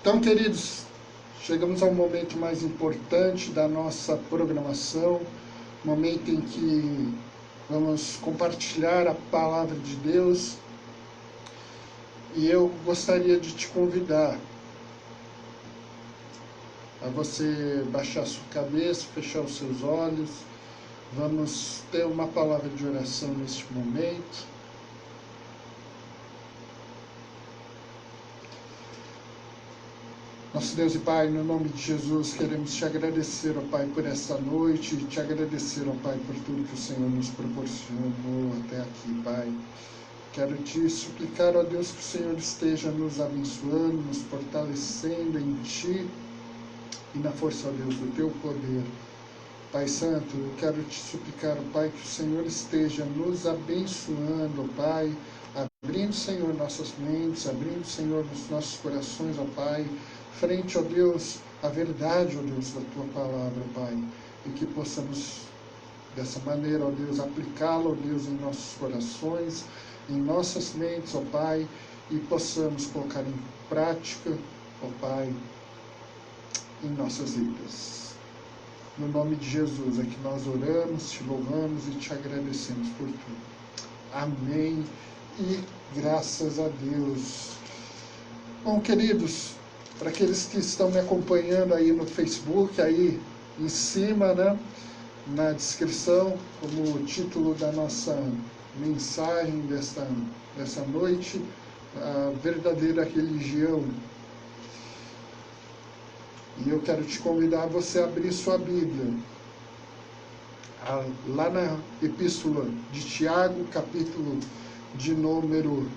Então, queridos, chegamos ao momento mais importante da nossa programação, momento em que vamos compartilhar a palavra de Deus. E eu gostaria de te convidar a você baixar sua cabeça, fechar os seus olhos. Vamos ter uma palavra de oração neste momento. Nosso Deus e Pai, no nome de Jesus, queremos te agradecer, ó Pai, por esta noite, e te agradecer, ó Pai, por tudo que o Senhor nos proporcionou até aqui, Pai. Quero te suplicar, ó Deus, que o Senhor esteja nos abençoando, nos fortalecendo em Ti e na força, ó Deus, do Teu poder. Pai Santo, eu quero te suplicar, ó Pai, que o Senhor esteja nos abençoando, ó Pai, abrindo, Senhor, nossas mentes, abrindo, Senhor, os nossos corações, ó Pai, frente, ó Deus, à verdade, ó Deus, da Tua palavra, Pai, e que possamos, dessa maneira, ó Deus, aplicá-la, ó Deus, em nossos corações, em nossas mentes, ó Pai, e possamos colocar em prática, ó Pai, em nossas vidas. No nome de Jesus é que nós oramos, te louvamos e te agradecemos por tudo. Amém e graças a Deus. Bom, queridos, para aqueles que estão me acompanhando aí no Facebook, aí em cima, né, na descrição, como o título da nossa mensagem dessa noite, a verdadeira religião. E eu quero te convidar a você abrir sua Bíblia, lá na Epístola de Tiago, capítulo de número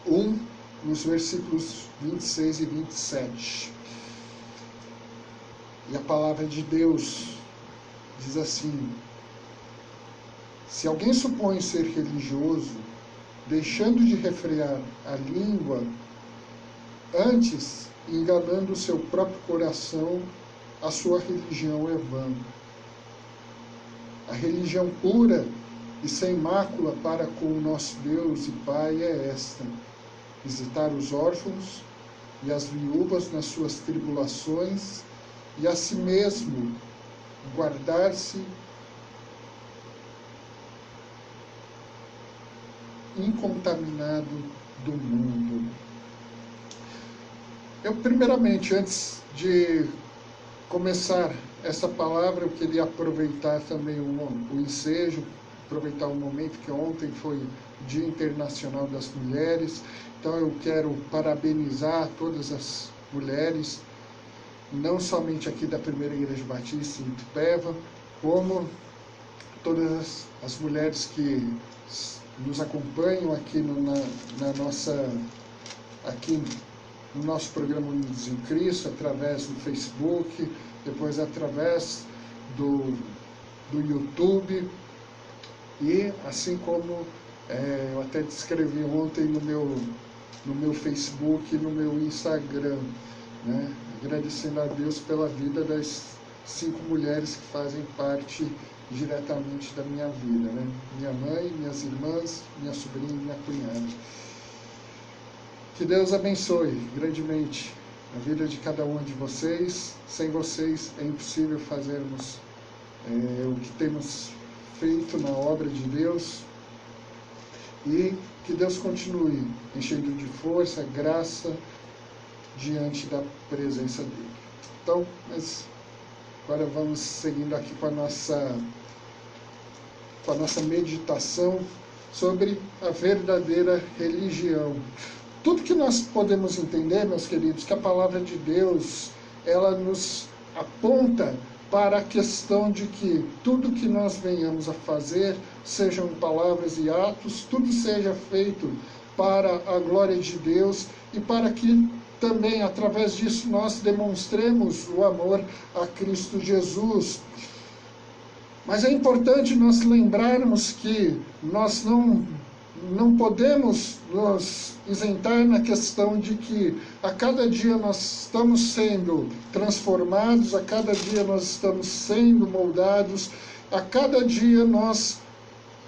1, nos versículos 26 e 27. E a palavra de Deus diz assim: se alguém supõe ser religioso, deixando de refrear a língua, antes enganando o seu próprio coração, a sua religião é vã. A religião pura e sem mácula para com o nosso Deus e Pai é esta: visitar os órfãos e as viúvas nas suas tribulações, e a si mesmo guardar-se incontaminado do mundo. Eu, primeiramente, antes de começar essa palavra, eu queria aproveitar também o ensejo, aproveitar o momento que ontem foi o Dia Internacional das Mulheres. Então eu quero parabenizar todas as mulheres, não somente aqui da Primeira Igreja Batista em Itupeva, como todas as mulheres que nos acompanham aqui aqui no nosso programa Unidos em Cristo, através do Facebook, depois através do YouTube, e assim como eu até descrevi ontem no meu Facebook e no meu Instagram, né? Agradecendo a Deus pela vida das 5 mulheres que fazem parte diretamente da minha vida, né? Minha mãe, minhas irmãs, minha sobrinha e minha cunhada. Que Deus abençoe grandemente a vida de cada um de vocês. Sem vocês é impossível fazermos o que temos feito na obra de Deus. E que Deus continue enchendo de força, graça, diante da presença dEle. Então, agora vamos seguindo aqui com a nossa meditação sobre a verdadeira religião. Tudo que nós podemos entender, meus queridos, que a palavra de Deus, ela nos aponta para a questão de que tudo que nós venhamos a fazer, sejam palavras e atos, tudo seja feito para a glória de Deus e para que também, através disso, nós demonstremos o amor a Cristo Jesus. Mas é importante nós lembrarmos que nós não podemos nos isentar na questão de que a cada dia nós estamos sendo transformados, a cada dia nós estamos sendo moldados, a cada dia nós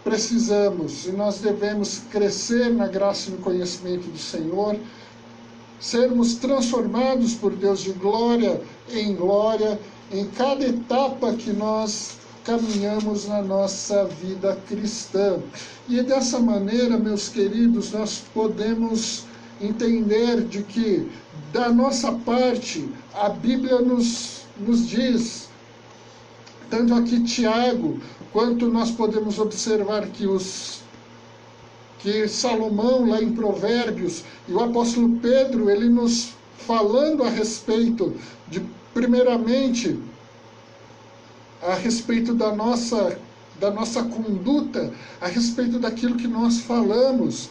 precisamos e nós devemos crescer na graça e no conhecimento do Senhor, sermos transformados por Deus de glória em glória em cada etapa que nós caminhamos na nossa vida cristã. E dessa maneira, meus queridos, nós podemos entender de que, da nossa parte, a Bíblia nos diz, tanto aqui Tiago, quanto nós podemos observar que Salomão, lá em Provérbios, e o apóstolo Pedro, ele nos falando a respeito de, primeiramente, a respeito da nossa conduta, a respeito daquilo que nós falamos.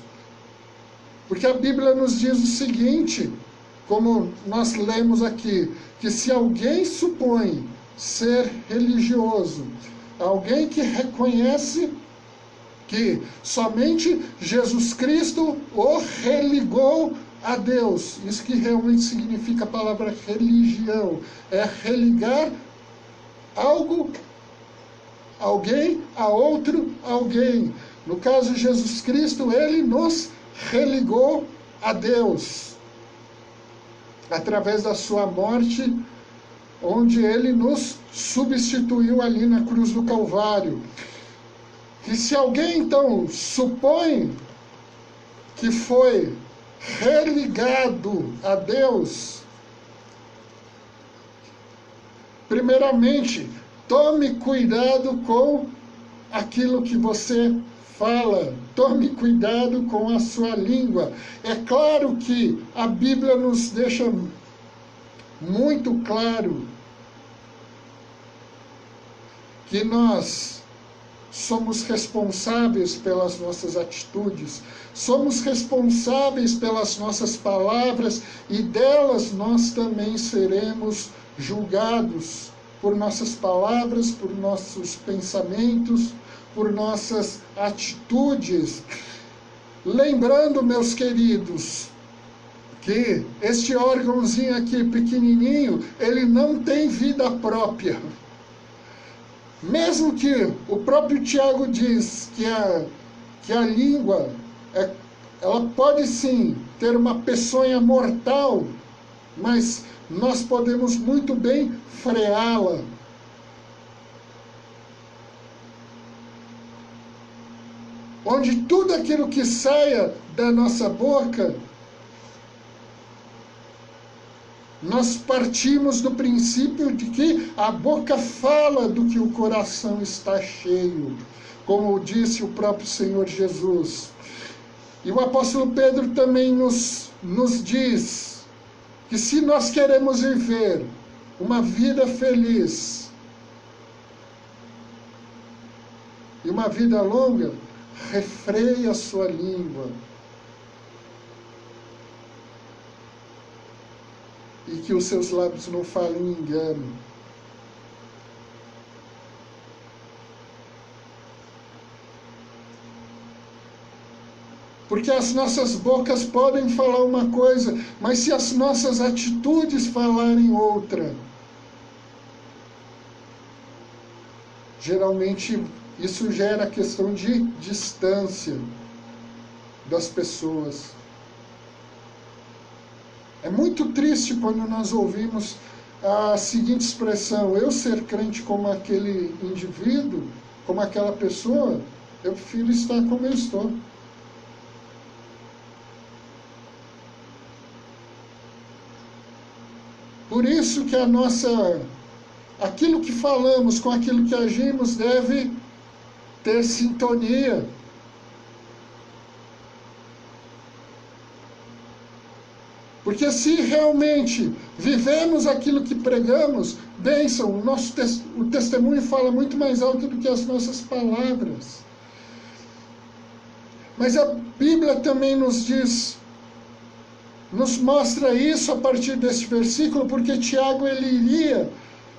Porque a Bíblia nos diz o seguinte, como nós lemos aqui, que se alguém supõe ser religioso, alguém que reconhece que somente Jesus Cristo o religou a Deus, isso que realmente significa a palavra religião, é religar alguém a outro alguém. No caso de Jesus Cristo, ele nos religou a Deus através da sua morte, onde ele nos substituiu ali na cruz do Calvário. E se alguém então supõe que foi religado a Deus, primeiramente, tome cuidado com aquilo que você fala, tome cuidado com a sua língua. É claro que a Bíblia nos deixa muito claro que nós somos responsáveis pelas nossas atitudes, somos responsáveis pelas nossas palavras e delas nós também seremos julgados por nossas palavras, por nossos pensamentos, por nossas atitudes. Lembrando, meus queridos, que este órgãozinho aqui pequenininho, ele não tem vida própria. Mesmo que o próprio Tiago diz que a língua, ela pode sim ter uma peçonha mortal, mas nós podemos muito bem freá-la. Onde tudo aquilo que saia da nossa boca, nós partimos do princípio de que a boca fala do que o coração está cheio, como disse o próprio Senhor Jesus. E o apóstolo Pedro também nos diz que se nós queremos viver uma vida feliz e uma vida longa, refreie a sua língua. E que os seus lábios não falem engano. Porque as nossas bocas podem falar uma coisa, mas se as nossas atitudes falarem outra, geralmente isso gera a questão de distância das pessoas. É muito triste quando nós ouvimos a seguinte expressão: eu ser crente como aquele indivíduo, como aquela pessoa, eu prefiro estar como eu estou. Por isso que aquilo que falamos com aquilo que agimos deve ter sintonia. Porque se realmente vivemos aquilo que pregamos, bênção, o testemunho fala muito mais alto do que as nossas palavras. Mas a Bíblia também nos mostra isso a partir desse versículo, porque Tiago ele iria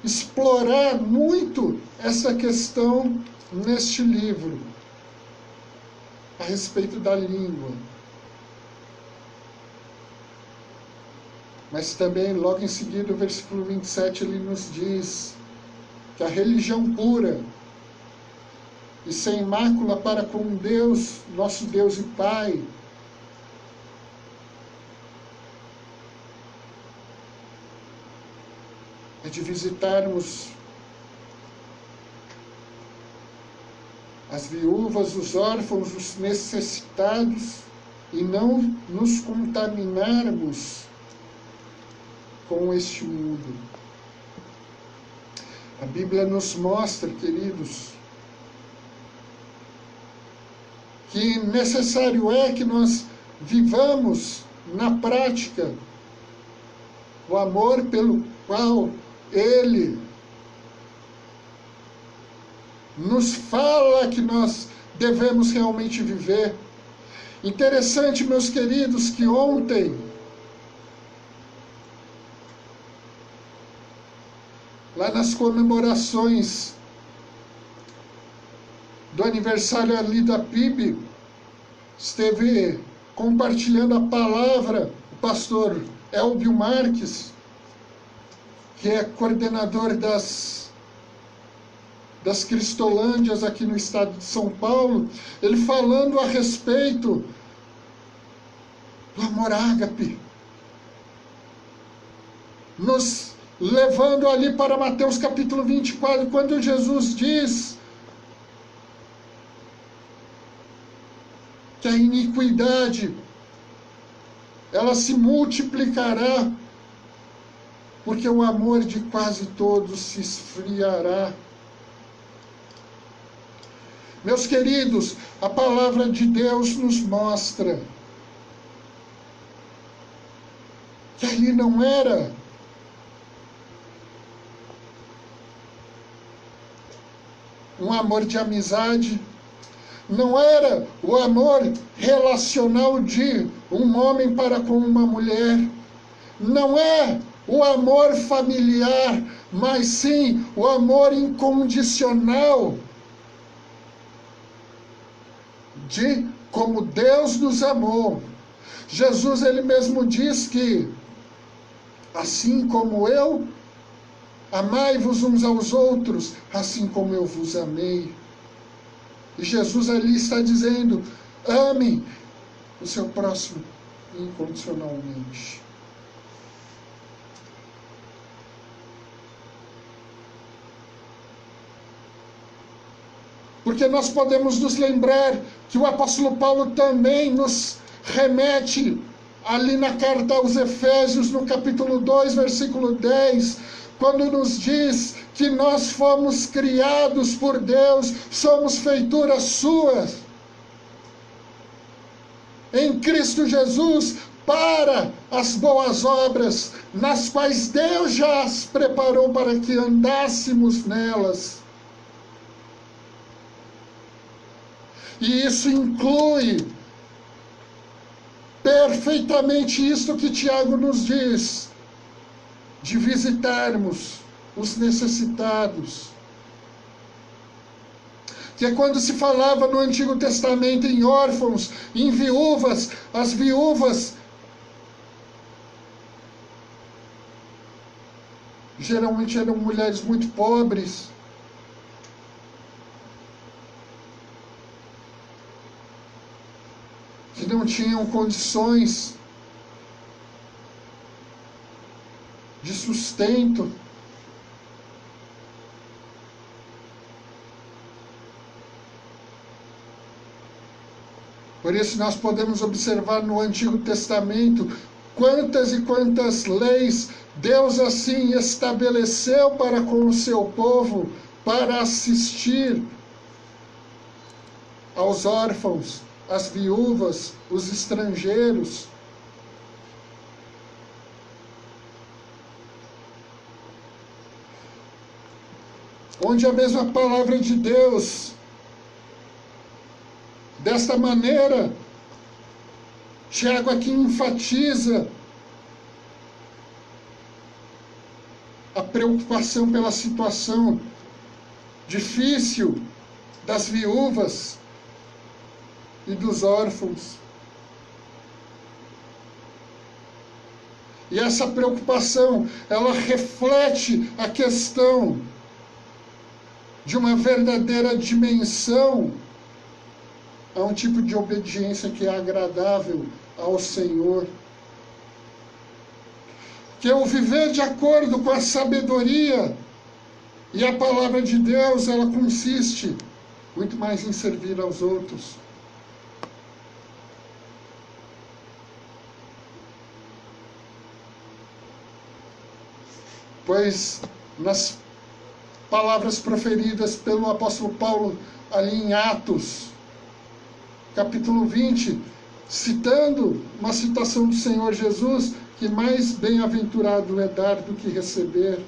explorar muito essa questão neste livro, a respeito da língua. Mas também, logo em seguida, o versículo 27, ele nos diz que a religião pura e sem mácula para com Deus, nosso Deus e Pai. É de visitarmos as viúvas, os órfãos, os necessitados, e não nos contaminarmos com este mundo. A Bíblia nos mostra, queridos, que necessário é que nós vivamos na prática o amor pelo qual Ele nos fala que nós devemos realmente viver. Interessante, meus queridos, que ontem, lá nas comemorações do aniversário ali da PIB, esteve compartilhando a palavra o pastor Elbio Marques, que é coordenador das Cristolândias aqui no estado de São Paulo, ele falando a respeito do amor ágape, nos levando ali para Mateus capítulo 24, quando Jesus diz que a iniquidade ela se multiplicará, porque o amor de quase todos se esfriará. Meus queridos, a palavra de Deus nos mostra que ali não era um amor de amizade, não era o amor relacional de um homem para com uma mulher, não é o amor familiar, mas sim o amor incondicional de como Deus nos amou. Jesus, ele mesmo diz que assim como eu, amai-vos uns aos outros, assim como eu vos amei. E Jesus ali está dizendo, ame o seu próximo incondicionalmente. Porque nós podemos nos lembrar que o apóstolo Paulo também nos remete ali na carta aos Efésios, no capítulo 2, versículo 10, quando nos diz que nós fomos criados por Deus, somos feituras suas, em Cristo Jesus, para as boas obras, nas quais Deus já as preparou para que andássemos nelas. E isso inclui perfeitamente isto que Tiago nos diz, de visitarmos os necessitados. Que é quando se falava no Antigo Testamento em órfãos, em viúvas, as viúvas geralmente eram mulheres muito pobres, que não tinham condições de sustento. Por isso nós podemos observar no Antigo Testamento quantas e quantas leis Deus assim estabeleceu para com o seu povo, para assistir aos órfãos, às viúvas, os estrangeiros. Onde a mesma palavra de Deus, desta maneira, Tiago aqui enfatiza a preocupação pela situação difícil das viúvas e dos órfãos. E essa preocupação, ela reflete a questão de uma verdadeira dimensão a um tipo de obediência que é agradável ao Senhor. Que o viver de acordo com a sabedoria e a palavra de Deus, ela consiste muito mais em servir aos outros. Pois nas palavras proferidas pelo apóstolo Paulo ali em Atos, capítulo 20, citando uma citação do Senhor Jesus, que mais bem-aventurado é dar do que receber.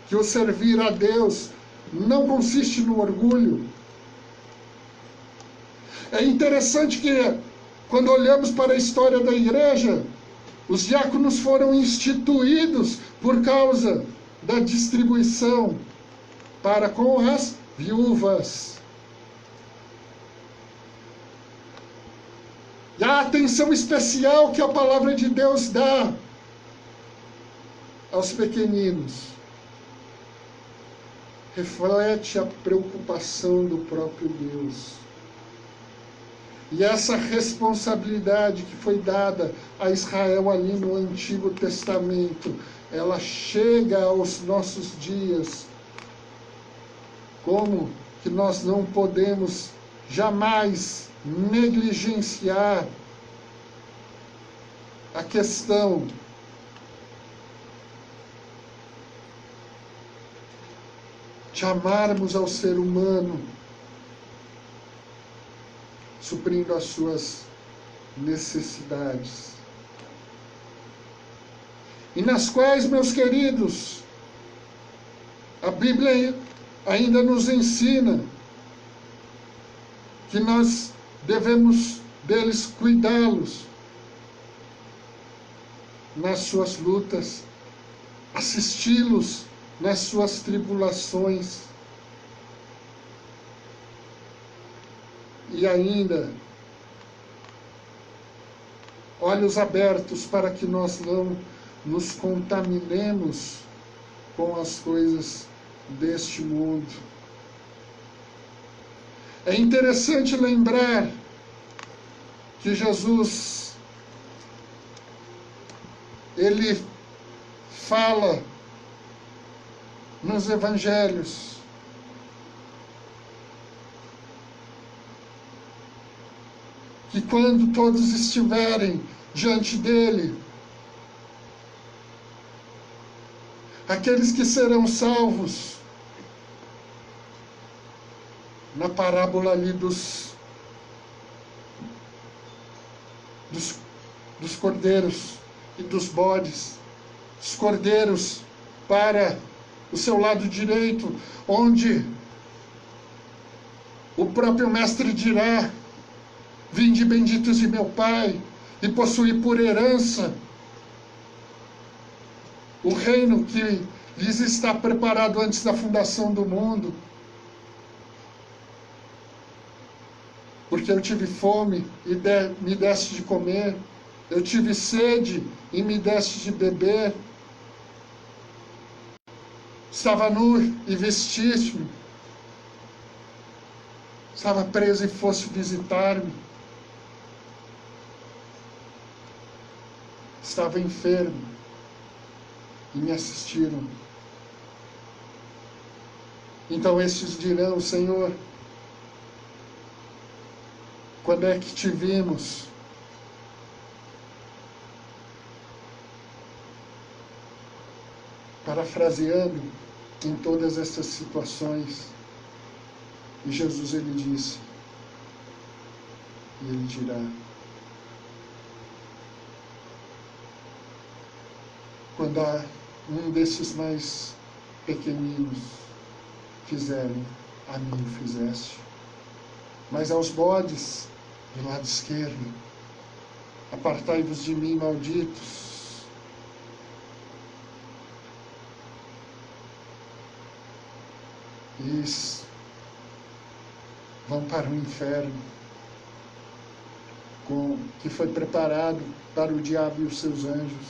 Que o servir a Deus não consiste no orgulho. É interessante que, quando olhamos para a história da igreja, os diáconos foram instituídos por causa da distribuição para com as viúvas. E a atenção especial que a palavra de Deus dá aos pequeninos reflete a preocupação do próprio Deus. E essa responsabilidade que foi dada a Israel ali no Antigo Testamento, ela chega aos nossos dias. Como que nós não podemos jamais negligenciar a questão de amarmos ao ser humano, suprindo as suas necessidades. E nas quais, meus queridos, a Bíblia ainda nos ensina que nós devemos deles cuidá-los nas suas lutas, assisti-los nas suas tribulações. E ainda, olhos abertos para que nós não nos contaminemos com as coisas deste mundo. É interessante lembrar que Jesus, ele fala nos evangelhos que quando todos estiverem diante dele, aqueles que serão salvos, na parábola ali dos cordeiros e dos bodes, os cordeiros para o seu lado direito, onde o próprio mestre dirá: vinde benditos de meu Pai, e possuí por herança o reino que lhes está preparado antes da fundação do mundo. Porque eu tive fome e me deste de comer, eu tive sede e me deste de beber, estava nu e vestiste-me, estava preso e foste visitar-me, estava enfermo e me assistiram. Então estes dirão: Senhor, quando é que te vimos? Parafraseando em todas essas situações. E Jesus, ele disse, e ele dirá: quando um desses mais pequeninos fizerem, a mim o fizeste. Mas aos bodes do lado esquerdo, apartai-vos de mim, malditos. E vão para o inferno, que foi preparado para o diabo e os seus anjos.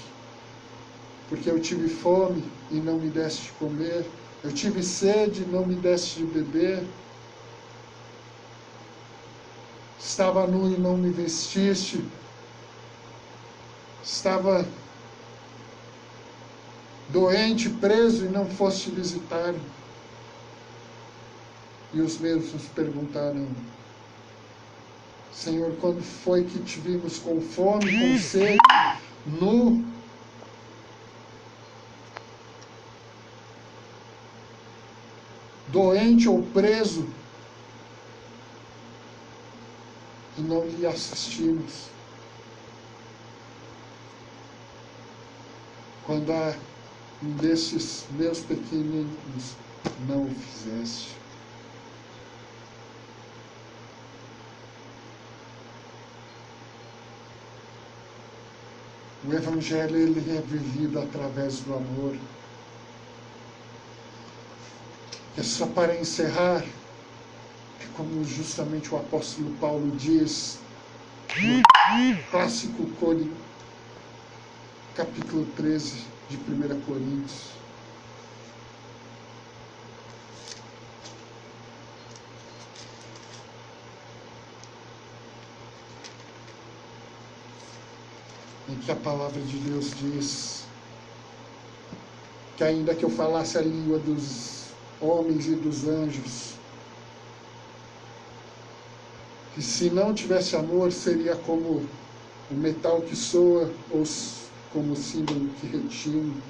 Porque eu tive fome e não me deste de comer, eu tive sede e não me deste de beber, estava nu e não me vestiste, estava doente, preso e não foste visitar. E os mesmos perguntaram: Senhor, quando foi que te vimos com fome, com sede, nu? Doente ou preso? E não lhe assistimos. Quando a um desses meus pequeninos não o fizeste. O Evangelho, ele é vivido através do amor. É só para encerrar, é como justamente o apóstolo Paulo diz no clássico capítulo 13 de 1 Coríntios. Em que a palavra de Deus diz que ainda que eu falasse a língua dos homens e dos anjos, que se não tivesse amor seria como o metal que soa ou como o símbolo que retine.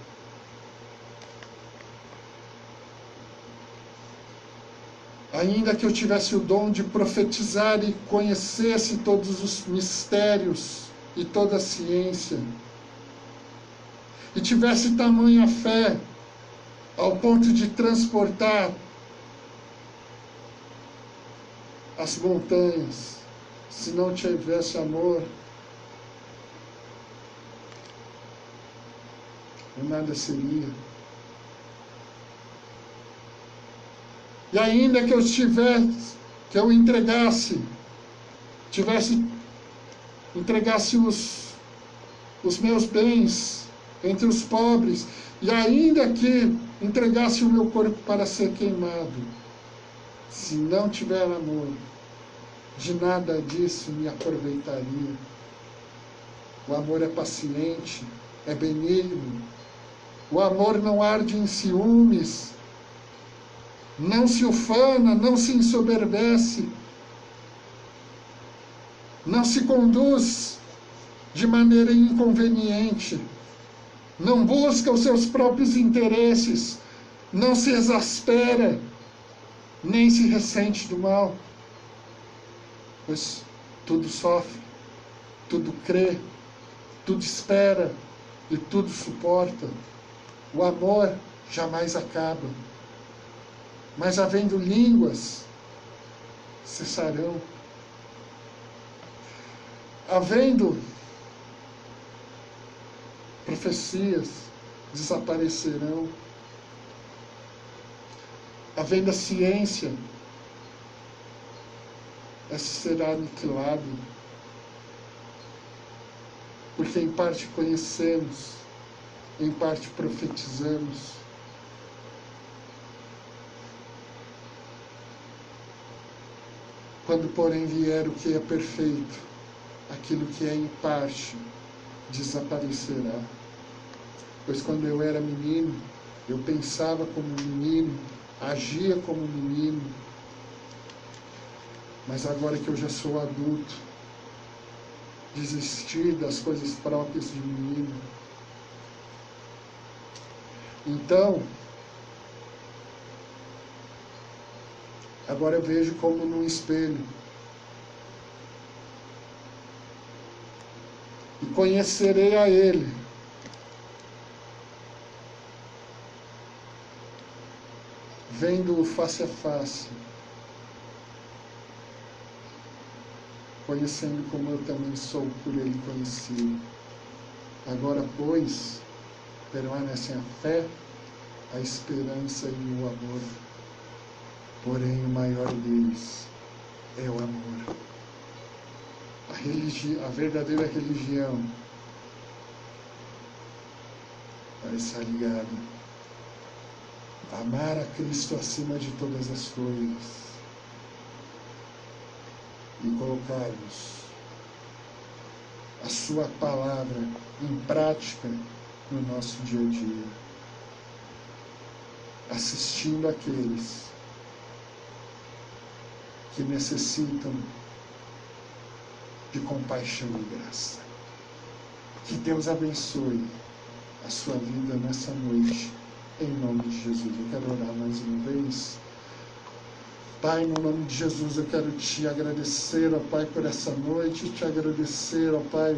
Ainda que eu tivesse o dom de profetizar e conhecesse todos os mistérios e toda a ciência, e tivesse tamanha fé ao ponto de transportar as montanhas, se não tivesse amor, nada seria. E ainda que eu entregasse os meus bens entre os pobres, e ainda que entregasse o meu corpo para ser queimado, se não tiver amor, de nada disso me aproveitaria. O amor é paciente, é benigno. O amor não arde em ciúmes, não se ufana, não se ensoberbece, não se conduz de maneira inconveniente, não busca os seus próprios interesses, não se exaspera, nem se ressente do mal, pois tudo sofre, tudo crê, tudo espera e tudo suporta. O amor jamais acaba, mas havendo línguas, cessarão. Havendo profecias, desaparecerão. Havendo a ciência, essa será aniquilada. Porque em parte conhecemos, em parte profetizamos. Quando, porém, vier o que é perfeito, aquilo que é em parte desaparecerá. Pois quando eu era menino, eu pensava como menino, agia como menino, mas agora que eu já sou adulto, desisti das coisas próprias de menino. Então, agora eu vejo como num espelho. E conhecerei a Ele. Vendo-o face a face. Conhecendo como eu também sou por Ele conhecido. Agora, pois, permanecem a fé, a esperança e o amor. Porém, o maior deles é o amor. A verdadeira religião para estar ligado. Amar a Cristo acima de todas as coisas e colocarmos a sua palavra em prática no nosso dia a dia, assistindo aqueles que necessitam de compaixão e graça. Que Deus abençoe a sua vida nessa noite, em nome de Jesus. Eu quero orar mais uma vez. Pai, no nome de Jesus, eu quero te agradecer, ó Pai, por essa noite, te agradecer, ó Pai,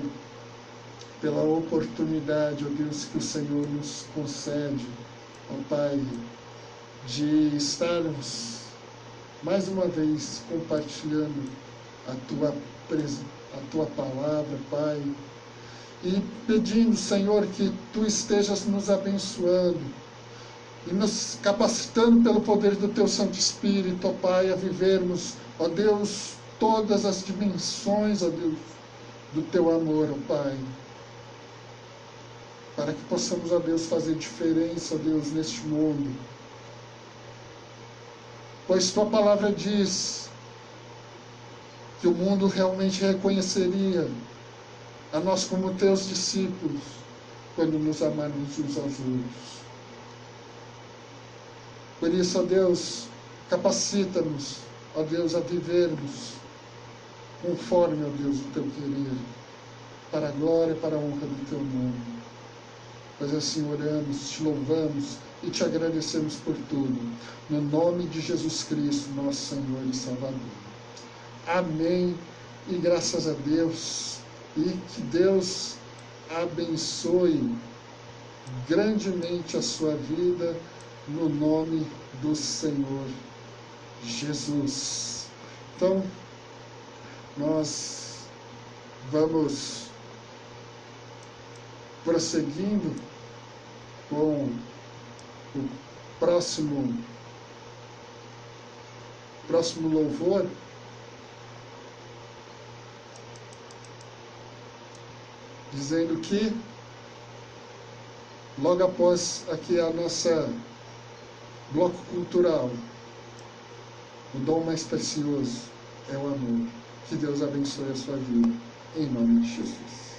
pela oportunidade, ó Deus, que o Senhor nos concede, ó Pai, de estarmos mais uma vez compartilhando a tua palavra, Pai, e pedindo, Senhor, que Tu estejas nos abençoando e nos capacitando pelo poder do Teu Santo Espírito, ó Pai, a vivermos, ó Deus, todas as dimensões, ó Deus, do Teu amor, ó Pai, para que possamos, ó Deus, fazer diferença, ó Deus, neste mundo. Pois Tua palavra diz que o mundo realmente reconheceria a nós como Teus discípulos quando nos amarmos uns aos outros. Por isso, ó Deus, capacita-nos, ó Deus, a vivermos conforme, ó Deus, o Teu querer, para a glória e para a honra do Teu nome. Pois assim oramos, te louvamos e te agradecemos por tudo. No nome de Jesus Cristo, nosso Senhor e Salvador. Amém. E graças a Deus. E que Deus abençoe grandemente a sua vida, no nome do Senhor Jesus. Então, nós vamos prosseguindo com o próximo louvor. Dizendo que logo após aqui a nossa bloco cultural, o dom mais precioso é o amor. Que Deus abençoe a sua vida, em nome de Jesus.